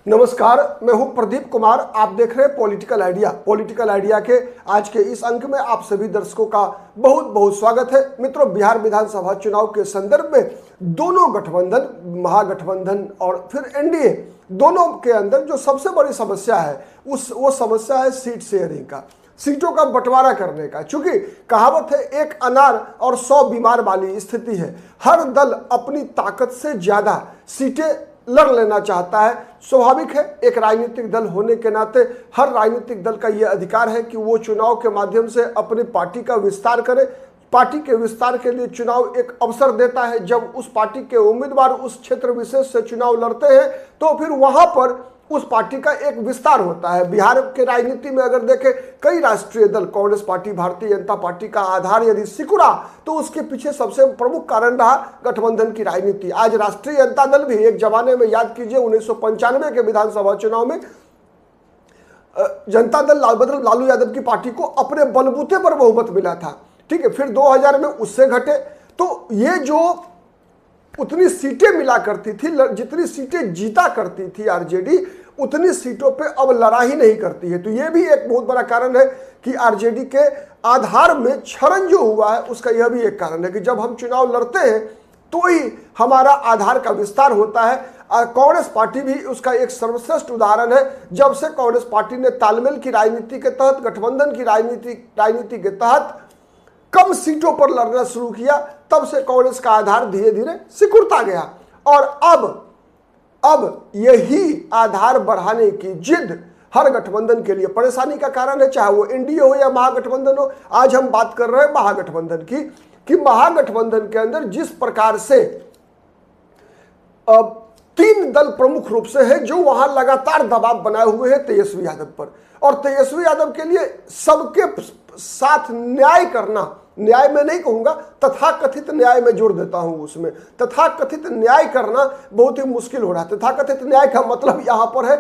नमस्कार, मैं हूं प्रदीप कुमार। आप देख रहे हैं पॉलिटिकल आइडिया। पॉलिटिकल आइडिया के आज के इस अंक में आप सभी दर्शकों का बहुत बहुत स्वागत है। मित्रों, बिहार विधानसभा चुनाव के संदर्भ में दोनों गठबंधन, महागठबंधन और फिर एनडीए, दोनों के अंदर जो सबसे बड़ी समस्या है वो समस्या है सीट शेयरिंग का, सीटों का बंटवारा करने का। चूंकि कहावत है, एक अनार और 100 बीमार वाली स्थिति है। हर दल अपनी ताकत से ज्यादा सीटें लड़ लेना चाहता है। स्वाभाविक है, एक राजनीतिक दल होने के नाते हर राजनीतिक दल का यह अधिकार है कि वो चुनाव के माध्यम से अपनी पार्टी का विस्तार करे। पार्टी के विस्तार के लिए चुनाव एक अवसर देता है। जब उस पार्टी के उम्मीदवार उस क्षेत्र विशेष से चुनाव लड़ते हैं तो फिर वहां पर उस पार्टी का एक विस्तार होता है। बिहार के राजनीति में अगर देखें, कई राष्ट्रीय दल, कांग्रेस पार्टी, भारतीय जनता पार्टी का आधार यदि सिकुड़ा तो उसके पीछे सबसे प्रमुख कारण रहा गठबंधन की राजनीति। आज राष्ट्रीय जनता दल भी एक जमाने में, याद कीजिए 1995 के विधानसभा चुनाव में जनता दल लालू यादव की पार्टी को अपने बलबूते पर बहुमत मिला था। ठीक है, फिर 2000 में उससे घटे। तो ये जो उतनी सीटें मिला करती थी, जितनी सीटें जीता करती थी आरजेडी, उतनी सीटों पे अब लड़ा ही नहीं करती है। तो ये भी एक बहुत बड़ा कारण है कि आरजेडी के आधार में क्षरण जो हुआ है, उसका यह भी एक कारण है कि जब हम चुनाव लड़ते हैं तो ही हमारा आधार का विस्तार होता है। कांग्रेस पार्टी भी उसका एक सर्वश्रेष्ठ उदाहरण है। जब से कांग्रेस पार्टी ने तालमेल की राजनीति के तहत, गठबंधन की राजनीति के तहत कम सीटों पर लड़ना शुरू किया, तब से कांग्रेस का आधार धीरे धीरे सिकुड़ता गया। और अब यही आधार बढ़ाने की जिद हर गठबंधन के लिए परेशानी का कारण है, चाहे वो एनडीए हो या महागठबंधन हो। आज हम बात कर रहे हैं महागठबंधन की, कि महागठबंधन के अंदर जिस प्रकार से 3 दल प्रमुख रूप से है जो वहां लगातार दबाव बनाए हुए हैं तेजस्वी यादव पर, और तेजस्वी यादव के लिए सबके साथ न्याय करना, न्याय में नहीं कहूंगा, तथाकथित न्याय में जोड़ देता हूं, उसमें तथाकथित न्याय करना बहुत ही मुश्किल हो रहा है। तथाकथित न्याय का मतलब यहां पर है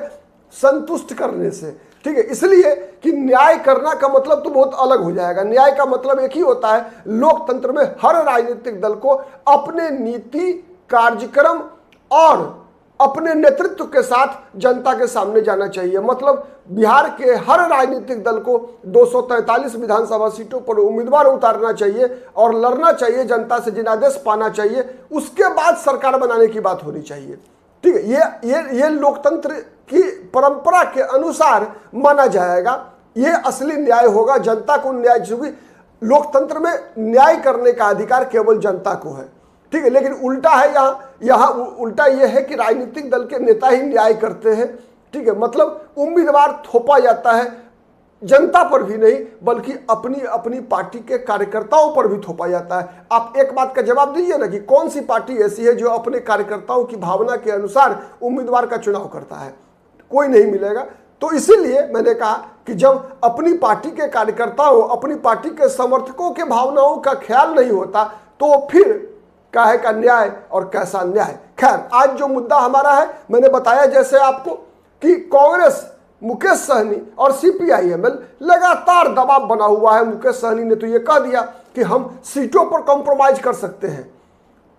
संतुष्ट करने से। ठीक है, इसलिए कि न्याय करना का मतलब तो बहुत अलग हो जाएगा। न्याय का मतलब एक ही होता है, लोकतंत्र में हर राजनीतिक दल को अपने नीति, कार्यक्रम और अपने नेतृत्व के साथ जनता के सामने जाना चाहिए। मतलब बिहार के हर राजनीतिक दल को 243 विधानसभा सीटों पर उम्मीदवार उतारना चाहिए और लड़ना चाहिए, जनता से जनादेश पाना चाहिए, उसके बाद सरकार बनाने की बात होनी चाहिए। ठीक है, ये लोकतंत्र की परंपरा के अनुसार माना जाएगा। ये असली न्याय होगा, जनता को न्याय, क्योंकि लोकतंत्र में न्याय करने का अधिकार केवल जनता को है। ठीक है, लेकिन उल्टा है, यहाँ उल्टा यह है कि राजनीतिक दल के नेता ही न्याय करते हैं। ठीक है, मतलब उम्मीदवार थोपा जाता है, जनता पर भी नहीं बल्कि अपनी पार्टी के कार्यकर्ताओं पर भी थोपा जाता है। आप एक बात का जवाब दीजिए ना कि कौन सी पार्टी ऐसी है जो अपने कार्यकर्ताओं की भावना के अनुसार उम्मीदवार का चुनाव करता है? कोई नहीं मिलेगा। तो इसीलिए मैंने कहा कि जब अपनी पार्टी के कार्यकर्ताओं, अपनी पार्टी के समर्थकों के भावनाओं का ख्याल नहीं होता तो फिर काहे का न्याय और कैसा न्याय। खैर, आज जो मुद्दा हमारा है, मैंने बताया जैसे आपको कि कांग्रेस, मुकेश सहनी और सीपीआईएमएल लगातार दबाव बना हुआ है। मुकेश सहनी ने तो ये कह दिया कि हम सीटों पर कॉम्प्रोमाइज कर सकते हैं,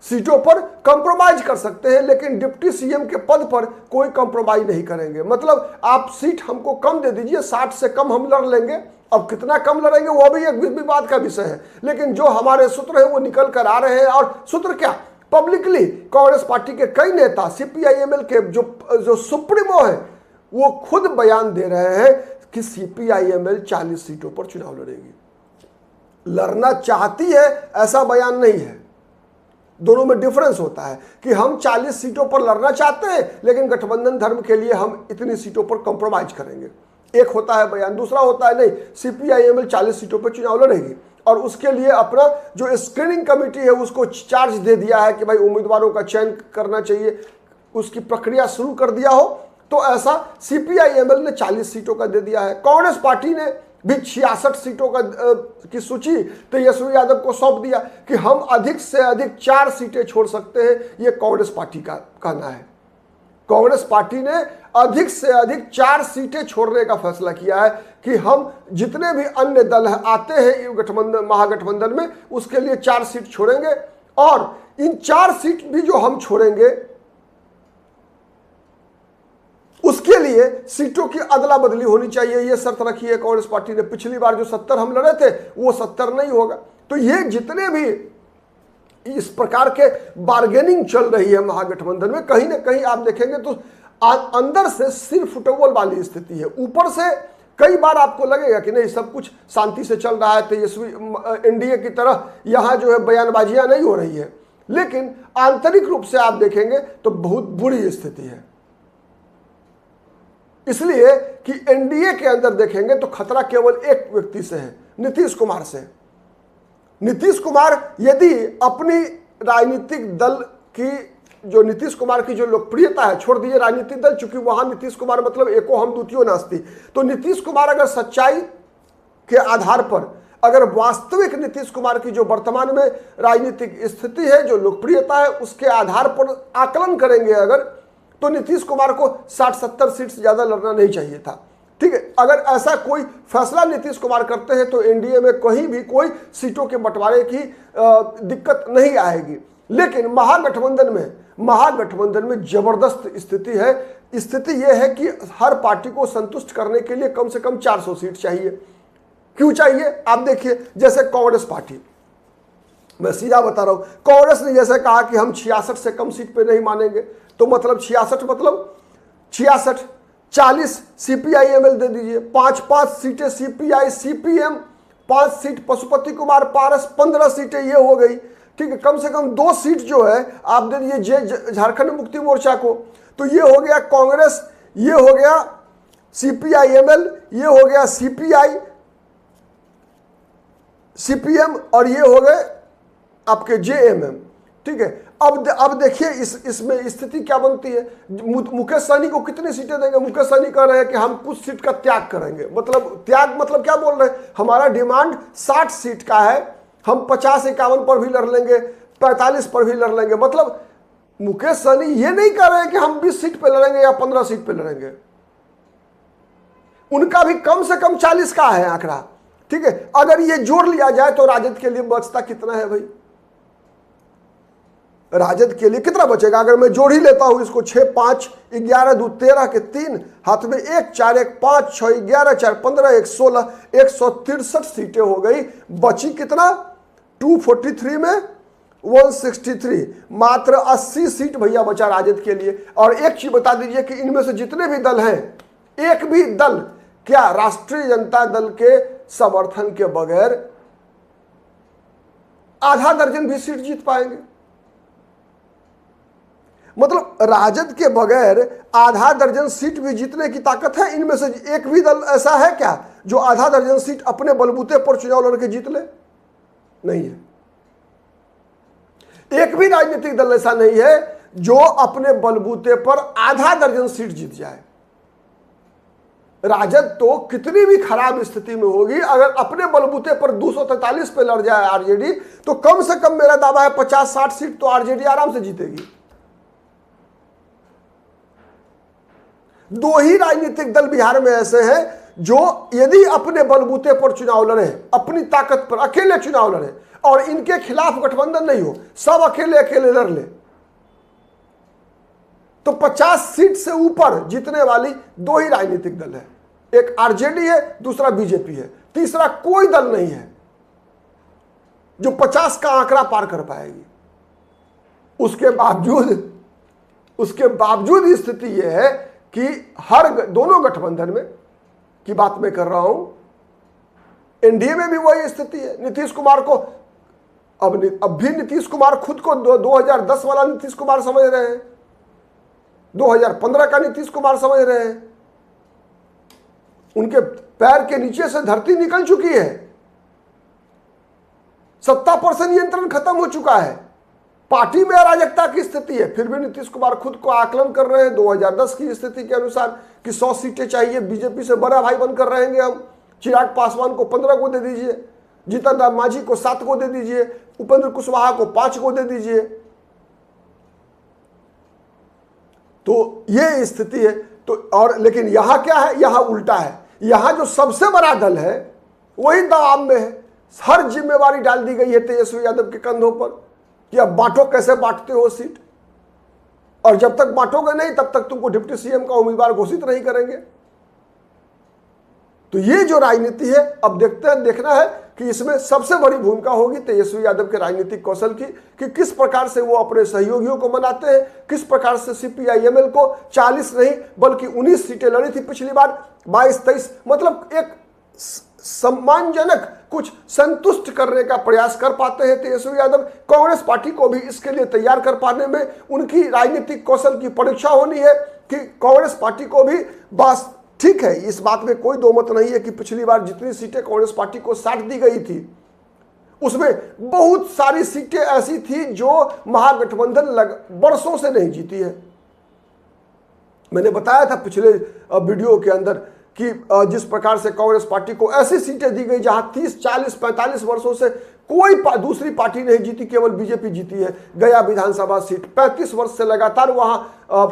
सीटों पर कॉम्प्रोमाइज कर सकते हैं, लेकिन डिप्टी सीएम के पद पर कोई कॉम्प्रोमाइज नहीं करेंगे। मतलब आप सीट हमको कम दे दीजिए, 60 से कम हम लड़ लेंगे। अब कितना कम लड़ेंगे वो भी एक विवाद का विषय है, लेकिन जो हमारे सूत्र है वो निकल कर आ रहे हैं। और सूत्र क्या? पब्लिकली कांग्रेस पार्टी के कई नेता, सीपीआईएमएल के जो सुप्रीमो है, वो खुद बयान दे रहे हैं कि सीपीआईएमएल 40 सीटों पर चुनाव लड़ेगी। लड़ना चाहती है ऐसा बयान नहीं है, दोनों में डिफरेंस होता है कि हम 40 सीटों पर लड़ना चाहते हैं लेकिन गठबंधन धर्म के लिए हम इतनी सीटों पर कॉम्प्रोमाइज करेंगे, एक होता है बयान। दूसरा होता है नहीं, सीपीआईएमएल 40 सीटों पर चुनाव लड़ेगी और उसके लिए अपना जो स्क्रीनिंग कमेटी है उसको चार्ज दे दिया है कि भाई उम्मीदवारों का चयन करना चाहिए, उसकी प्रक्रिया शुरू कर दिया हो। तो ऐसा सीपीआईएमएल ने 40 सीटों का दे दिया है। कांग्रेस पार्टी ने भी 66 सीटों की सूची तेजस्वी यादव को सौंप दिया कि हम अधिक से अधिक 4 सीटें छोड़ सकते हैं। ये कांग्रेस पार्टी का कहना है। कांग्रेस पार्टी ने अधिक से अधिक 4 सीटें छोड़ने का फैसला किया है कि हम जितने भी अन्य दल आते हैं गठबंधन, महागठबंधन में, उसके लिए 4 सीट छोड़ेंगे। और इन 4 सीट भी जो हम छोड़ेंगे लिए सीटों की अदला बदली होनी चाहिए, ये शर्त रखी है कांग्रेस पार्टी ने। पिछली बार जो 70 हम लड़े थे वो 70 नहीं होगा। तो ये जितने भी इस प्रकार के बार्गेनिंग चल रही है महागठबंधन में, कहीं ना कहीं आप देखेंगे तो अंदर से सिर फुटबॉल वाली स्थिति है। ऊपर से कई बार आपको लगेगा कि नहीं सब कुछ शांति से चल रहा है, तेजस्वी एनडीए की तरह यहां जो है बयानबाजियां नहीं हो रही है, लेकिन आंतरिक रूप से आप देखेंगे तो बहुत बुरी स्थिति है। इसलिए कि एनडीए के अंदर देखेंगे तो खतरा केवल एक व्यक्ति से है, नीतीश कुमार से। नीतीश कुमार यदि अपनी राजनीतिक दल की जो नीतीश कुमार की जो लोकप्रियता है, छोड़ दीजिए राजनीतिक दल, चूंकि वहां नीतीश कुमार मतलब एको हम द्वितीय नास्ती, तो नीतीश कुमार अगर सच्चाई के आधार पर, अगर वास्तविक नीतीश कुमार की जो वर्तमान में राजनीतिक स्थिति है, जो लोकप्रियता है, उसके आधार पर आकलन करेंगे अगर, तो नीतीश कुमार को 60-70 सीट से ज्यादा लड़ना नहीं चाहिए था। ठीक है, अगर ऐसा कोई फैसला नीतीश कुमार करते हैं तो एनडीए में कहीं भी कोई सीटों के बंटवारे की दिक्कत नहीं आएगी। लेकिन महागठबंधन में जबरदस्त स्थिति है। स्थिति यह है कि हर पार्टी को संतुष्ट करने के लिए कम से कम 400 सीट चाहिए। क्यों चाहिए आप देखिए, जैसे कांग्रेस पार्टी, मैं सीधा बता रहा हूं, कांग्रेस ने जैसे कहा कि हम 66 से कम सीट पे नहीं मानेंगे, तो मतलब 66 मतलब 66, 40 CPI-ML दे दीजिए, 5-5 सीटें CPI CPM, 5 seat Pashupati Kumar Paras, 15 सीटें ये हो गई। ठीक है, कम से कम 2 सीट जो है आप दे दीजिए झारखंड मुक्ति मोर्चा को। तो ये हो गया कांग्रेस, ये हो गया CPI-ML, ये हो गया CPI CPM और ये हो गए आपके JMM। ठीक है, अब देखिए इसमें स्थिति क्या बनती है। मुकेश सहनी को कितनी सीटें देंगे? मुकेश सहनी कह रहे हैं कि हम कुछ सीट का त्याग करेंगे। मतलब त्याग मतलब क्या बोल रहे हैं, हमारा डिमांड 60 सीट का है, हम 50-51 पर भी लड़ लेंगे, 45 पर भी लड़ लेंगे। मतलब मुकेश सहनी ये नहीं कह रहे हैं कि हम 20 सीट पे लड़ेंगे या 15 सीट पे लड़ेंगे, उनका भी कम से कम 40 का है आंकड़ा। ठीक है, अगर ये जोड़ लिया जाए तो राजद के लिए बचता कितना है भाई? राजद के लिए कितना बचेगा? अगर मैं जोड़ ही लेता हूं इसको, 6, 5, 11, 2, 13 के 3 हाथ में 1, 4, 1, 5, 6, 11, 4, 15, 1, 16, 163 सीटें हो गई। बची कितना? 243 में 163, मात्र 80 सीट भैया बचा राजद के लिए। और एक चीज बता दीजिए कि इनमें से जितने भी दल हैं, एक भी दल क्या राष्ट्रीय जनता दल के समर्थन के बगैर आधा दर्जन भी सीट जीत पाएंगे? मतलब राजद के बगैर आधा दर्जन सीट भी जीतने की ताकत है? इनमें से एक भी दल ऐसा है क्या जो आधा दर्जन सीट अपने बलबूते पर चुनाव लड़के जीत ले? नहीं है। एक भी राजनीतिक दल ऐसा नहीं है जो अपने बलबूते पर आधा दर्जन सीट जीत जाए। राजद तो कितनी भी खराब स्थिति में होगी, अगर अपने बलबूते पर 243 पे लड़ जाए आरजेडी, तो कम से कम मेरा दावा है 50-60 सीट तो आरजेडी आराम से जीतेगी। 2 ही राजनीतिक दल बिहार में ऐसे हैं जो यदि अपने बलबूते पर चुनाव लड़े, अपनी ताकत पर अकेले चुनाव लड़े और इनके खिलाफ गठबंधन नहीं हो, सब अकेले अकेले लड़ ले, तो 50 सीट से ऊपर जीतने वाली 2 ही राजनीतिक दल है। एक आरजेडी है, दूसरा बीजेपी है, तीसरा कोई दल नहीं है जो 50 का आंकड़ा पार कर पाएगी। उसके बावजूद स्थिति यह है कि दोनों गठबंधन में की बात मैं कर रहा हूं, एनडीए में भी वही स्थिति है। नीतीश कुमार को अब भी नीतीश कुमार खुद को 2010 वाला नीतीश कुमार समझ रहे हैं, 2015 का नीतीश कुमार समझ रहे हैं। उनके पैर के नीचे से धरती निकल चुकी है, सत्ता पर से नियंत्रण खत्म हो चुका है, पार्टी में अराजकता की स्थिति है। फिर भी नीतीश कुमार खुद को आकलन कर रहे हैं 2010 की स्थिति के अनुसार कि 100 सीटें चाहिए, बीजेपी से बड़ा भाई बनकर रहेंगे हम। चिराग पासवान को 15 को दे दीजिए, जीतन राम मांझी को 7 को दे दीजिए, उपेंद्र कुशवाहा को 5 को दे दीजिए। तो ये स्थिति है। तो और लेकिन यहां क्या है, यहां उल्टा है। यहां जो सबसे बड़ा दल है वही दबाव में है। हर जिम्मेवारी डाल दी गई है तेजस्वी यादव के कंधों पर कि अब बांटो, कैसे बांटते हो सीट। और जब तक बांटोगे नहीं तब तक तुमको डिप्टी सीएम का उम्मीदवार घोषित नहीं करेंगे। तो ये जो राजनीति है, अब देखना है कि इसमें सबसे बड़ी भूमिका होगी तेजस्वी यादव के राजनीतिक कौशल की, कि किस प्रकार से वो अपने सहयोगियों को मनाते हैं, किस प्रकार से सीपीआईएमएल को 40 नहीं बल्कि 19 सीटें लड़ी थी पिछली बार, 22-23, मतलब एक सम्मानजनक कुछ संतुष्ट करने का प्रयास कर पाते हैं तेजस्वी यादव। कांग्रेस पार्टी को भी इसके लिए तैयार कर पाने में उनकी राजनीतिक कौशल की परीक्षा होनी है कि कांग्रेस पार्टी को भी बस ठीक है, इस बात में कोई दो मत नहीं है कि पिछली बार जितनी सीटें कांग्रेस पार्टी को 60 दी गई थी उसमें बहुत सारी सीटें ऐसी थी जो महागठबंधन वर्षों से नहीं जीती है। मैंने बताया था पिछले वीडियो के अंदर कि जिस प्रकार से कांग्रेस पार्टी को ऐसी सीटें दी गई जहां 30, 40, 45 वर्षों से कोई दूसरी पार्टी नहीं जीती, केवल बीजेपी जीती है। गया विधानसभा सीट 35 वर्ष से लगातार वहां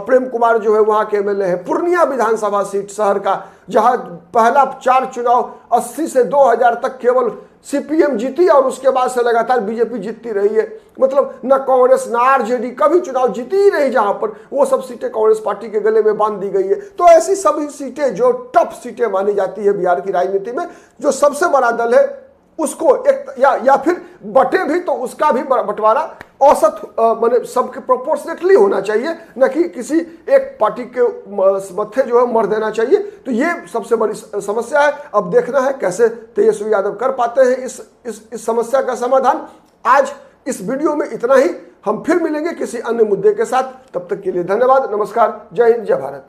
प्रेम कुमार जो है वहां के एमएलए है। पूर्णिया विधानसभा सीट शहर का, जहां पहला 4 चुनाव 80 से 2000 तक केवल सीपीएम जीती और उसके बाद से लगातार बीजेपी जीतती रही है। मतलब न कांग्रेस न आरजेडी कभी चुनाव जीती ही नहीं, जहां पर वो सब सीटें कांग्रेस पार्टी के गले में बांध दी गई है। तो ऐसी सभी सीटें जो टफ सीटें मानी जाती है बिहार की राजनीति में, जो सबसे बड़ा दल है उसको एक या फिर बटे भी तो उसका भी बंटवारा औसत माने सबके प्रोपोर्शनेटली होना चाहिए, न कि किसी एक पार्टी के मत्थे जो है मर देना चाहिए। तो ये सबसे बड़ी समस्या है। अब देखना है कैसे तेजस्वी यादव कर पाते हैं इस समस्या का समाधान। आज इस वीडियो में इतना ही, हम फिर मिलेंगे किसी अन्य मुद्दे के साथ। तब तक के लिए धन्यवाद, नमस्कार, जय हिंद, जय भारत।